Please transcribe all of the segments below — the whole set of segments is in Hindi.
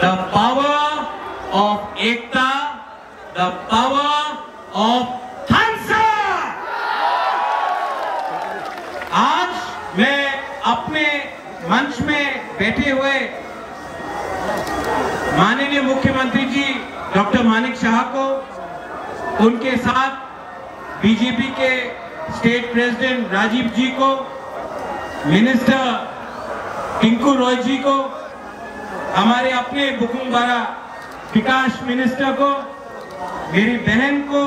the power of Ekta, the power of थांसा। आज मैं अपने मंच में बैठे हुए माननीय मुख्यमंत्री जी डॉक्टर मानिक शाह को, उनके साथ बीजेपी के स्टेट प्रेसिडेंट राजीव जी को, मिनिस्टर टिंकू रॉय जी को, हमारे अपने बुकुमबारा विकास मिनिस्टर को, मेरी बहन को,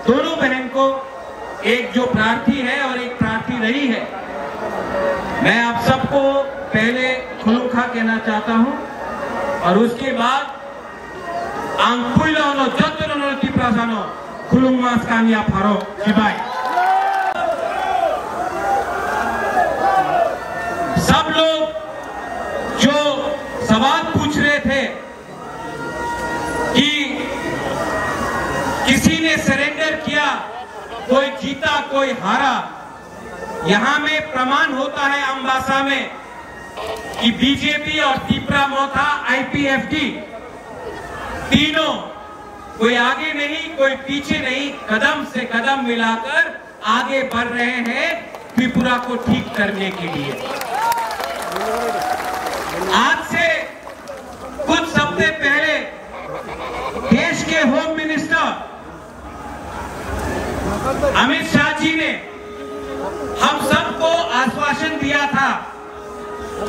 दोनों बहन को, एक जो प्रार्थी है और एक प्रार्थी रही है, मैं आप सबको पहले खुलुखा कहना चाहता हूं और उसके बाद आंगपुइलो जतनो तिप्रासानो खुलुंगमास कानिया फारो जिबाई। सब लोग जो सवाल पूछ रहे थे कि किसी ने सरेंडर किया, कोई जीता कोई हारा, यहां में प्रमाण होता है अम्बासा में कि बीजेपी और तिप्रामोथा आईपीएफटी तीनों कोई आगे नहीं कोई पीछे नहीं, कदम से कदम मिलाकर आगे बढ़ रहे हैं त्रिपुरा को ठीक करने के लिए। आज से कुछ हफ्ते पहले देश के होम मिनिस्टर अमित शाह जी ने हम सबको आश्वासन दिया था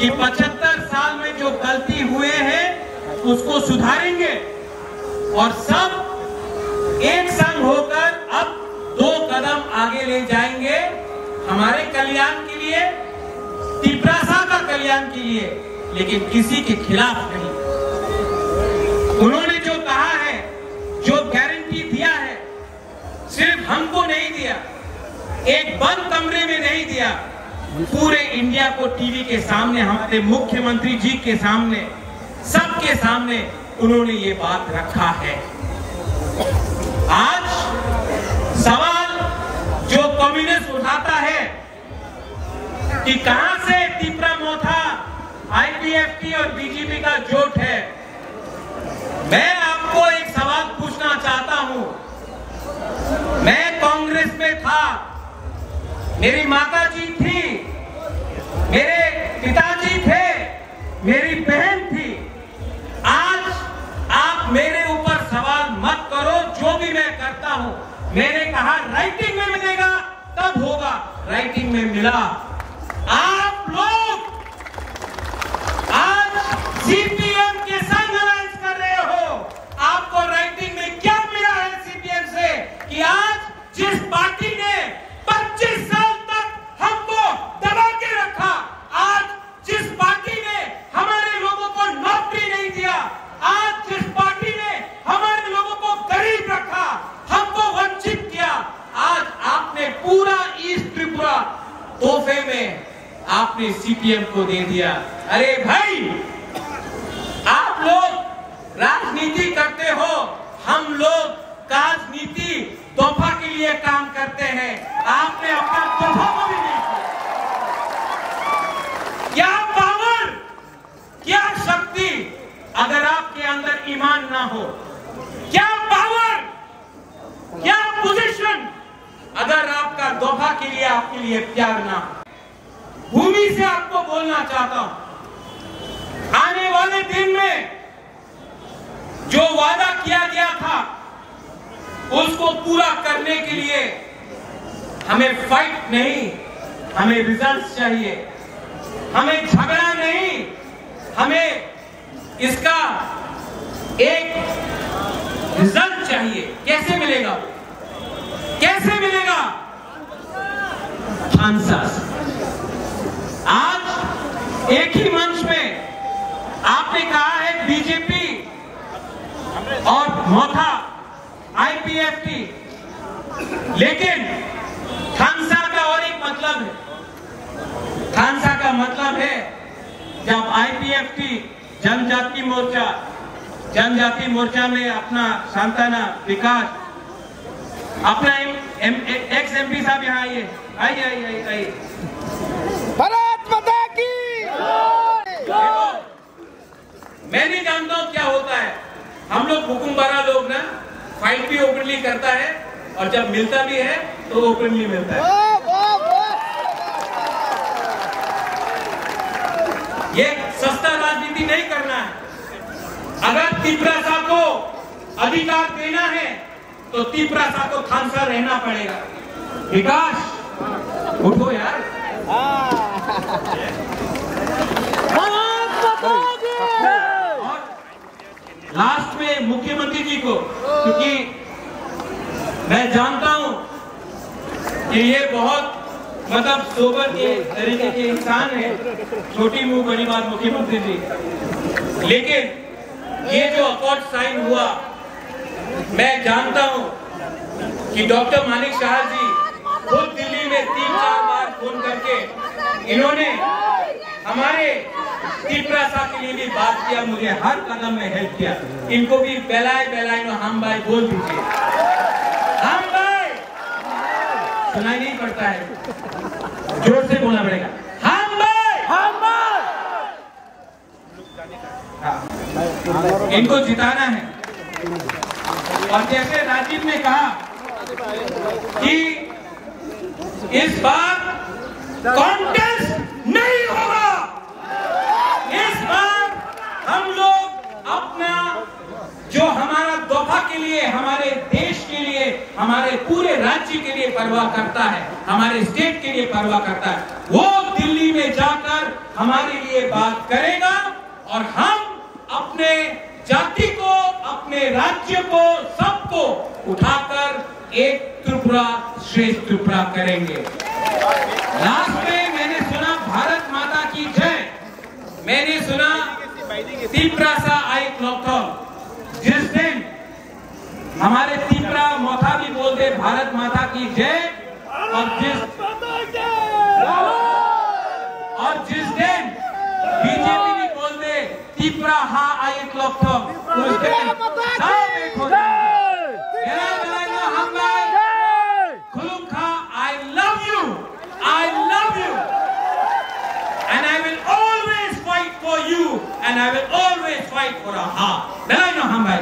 कि 75 साल में जो गलती हुए हैं उसको सुधारेंगे और सब एक संग होकर अब 2 कदम आगे ले जाएंगे हमारे कल्याण के लिए, तिप्रासा का कल्याण के लिए, लेकिन किसी के खिलाफ नहीं। उन्होंने जो कहा है, जो गारंटी दिया है, सिर्फ हमको नहीं दिया, एक बंद कमरे में नहीं दिया, पूरे इंडिया को टीवी के सामने, हमारे मुख्यमंत्री जी के सामने, सबके सामने उन्होंने ये बात रखा है। आज सवाल जो कम्युनिस्ट उठाता है कि कहां से तिप्रामोथा आईपीएफटी और बीजेपी का जोट है, मैं आपको एक सवाल पूछना चाहता हूं। मैं कांग्रेस में था, मेरी माता जी थी, मेरे पिताजी थे, मेरी बहन थी। आज आप मेरे ऊपर सवाल मत करो, जो भी मैं करता हूं, मैंने कहा राइटिंग में मिलेगा तब होगा, राइटिंग में मिला। आप लोग आज सीपीएम के संग अलायंस कर रहे हो, आपको राइटिंग में क्या मिला है सीपीएम से कि आज जिस पार्टी ने 25 साल तक हमको दबा के रखा, आज जिस पार्टी ने हमारे लोगों को नौकरी नहीं दिया, आज जिस पार्टी ने हमारे लोगों को गरीब रखा, हमको वंचित किया, आज आपने पूरा ईस्ट त्रिपुरा तोहफे में आपने सीपीएम को दे दिया। अरे भाई, आप लोग राजनीति करते हो, हम लोग राजनीति तोहफा के लिए काम करते हैं, आपने अपना तोहफा को भी नहीं दिया। क्या पावर, क्या शक्ति अगर आपके अंदर ईमान ना हो, क्या पावर, क्या पोजीशन अगर आपका तोहफा के लिए, आपके लिए प्यार ना हो। भूमि से आपको बोलना चाहता हूं, आने वाले दिन में जो वादा किया गया था उसको पूरा करने के लिए हमें फाइट नहीं, हमें रिजल्ट चाहिए, हमें झगड़ा नहीं, हमें इसका एक रिजल्ट चाहिए। कैसे मिलेगा, कैसे मिलेगा? थांसा। आज एक ही मंच में आपने कहा है बीजेपी और मोथा आईपीएफटी, लेकिन थांसा का और एक मतलब है। थांसा का मतलब है जब आईपीएफटी जनजाति मोर्चा में अपना सांताना विकास, अपना एक्स एमपी साहब यहाँ आइए, आइए। भारत माता की। मैं नहीं जानता हूँ फाइट भी ओपनली करता है और जब मिलता भी है तो ओपनली मिलता है। ये सस्ता राजनीति नहीं करना है। अगर तिपरासा को अधिकार देना है तो तिपरासा को थानसा रहना पड़ेगा। विकास उठो यार। और लास्ट में मुख्यमंत्री जी को, क्योंकि मैं जानता हूं कि ये बहुत मतलब सोबर के तरीके के इंसान है, छोटी मुंह बड़ी बात मुख्यमंत्री जी, लेकिन ये जो अकॉर्ड साइन हुआ, मैं जानता हूं कि डॉक्टर मानिक शाह जी खुद दिल्ली में 3-4 बार फोन करके इन्होंने हमारे तिपरासा के लिए भी बात किया, मुझे हर कदम में हेल्प किया। इनको भी बेलाय हम भाई बोल दीजिए। हम भाई सुनाई नहीं पड़ता है, जोर से बोलना पड़ेगा। हम भाई, हम भाई। इनको जिताना है। और जैसे राजीव ने कहा कि इस बार कॉन्टेस्ट नहीं होगा, इस बार हम लोग अपना जो हमारा दफा के लिए, हमारे देश के लिए, हमारे पूरे राज्य के लिए परवाह करता है, हमारे स्टेट के लिए परवाह करता है, वो दिल्ली में जाकर हमारे लिए बात करेगा और हम अपने जाति को, अपने राज्य को, सबको उठाकर एक त्रिपुरा श्रेष्ठ त्रिपुरा करेंगे। लास्ट में मैंने सुना भारत माता की जय, मैंने सुना तिपरासा आई क्लॉकथॉल। जिस दिन हमारे तिपरा मोथा भी बोलते भारत माता की जय, और जिस दिन बीजेपी भी बोलते तिपरा हा आई क्लॉकथॉल, उस दिन सब एक हो जाएंगे। And I will always fight for a ha. Then I know how I